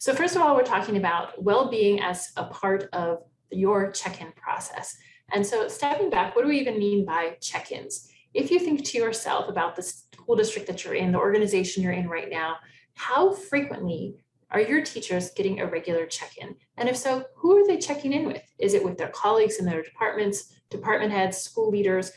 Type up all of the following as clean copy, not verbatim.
So first of all, we're talking about well-being as a part of your check-in process. And so stepping back, what do we even mean by check-ins? If you think to yourself about the school district that you're in, the organization you're in right now, how frequently are your teachers getting a regular check-in? And if so, who are they checking in with? Is it with their colleagues in their departments, department heads, school leaders,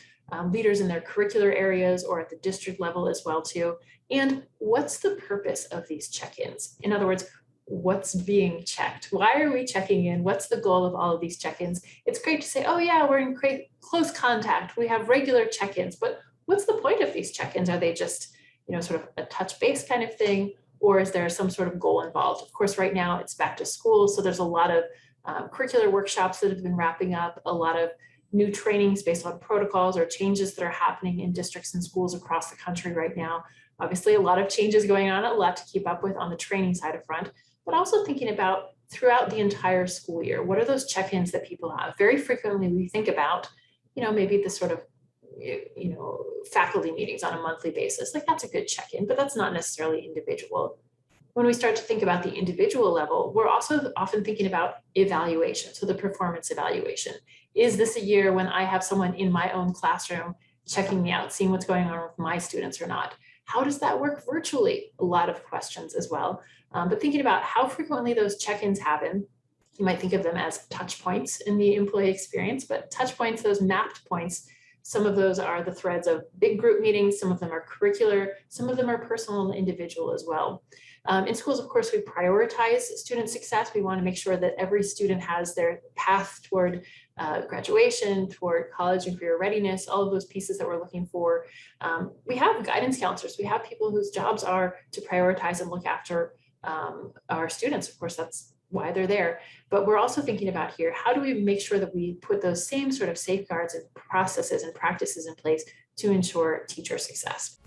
leaders in their curricular areas, or at the district level as well too? And what's the purpose of these check-ins? In other words, what's being checked? Why are we checking in? What's the goal of all of these check-ins? It's great to say, oh yeah, we're in close contact. We have regular check-ins, but what's the point of these check-ins? Are they just, sort of a touch base kind of thing? Or is there some sort of goal involved? Of course, right now it's back to school. So there's a lot of curricular workshops that have been wrapping up, a lot of new trainings based on protocols or changes that are happening in districts and schools across the country right now. Obviously, a lot of changes going on, a lot to keep up with on the training side of front, but also thinking about throughout the entire school year, what are those check-ins that people have? Very frequently we think about, maybe the sort of, faculty meetings on a monthly basis, like that's a good check-in, but that's not necessarily individual. When we start to think about the individual level, we're also often thinking about evaluation. So the performance evaluation. Is this a year when I have someone in my own classroom checking me out, seeing what's going on with my students or not? How does that work virtually? A lot of questions as well. But thinking about how frequently those check-ins happen, you might think of them as touch points in the employee experience, but touch points, those mapped points, some of those are the threads of big group meetings, some of them are curricular, some of them are personal and individual as well. In schools, of course, we prioritize student success. We want to make sure that every student has their path toward graduation, toward college and career readiness, all of those pieces that we're looking for. We have guidance counselors. We have people whose jobs are to prioritize and look after our students. Of course, that's why they're there. But we're also thinking about here, how do we make sure that we put those same sort of safeguards and processes and practices in place to ensure teacher success?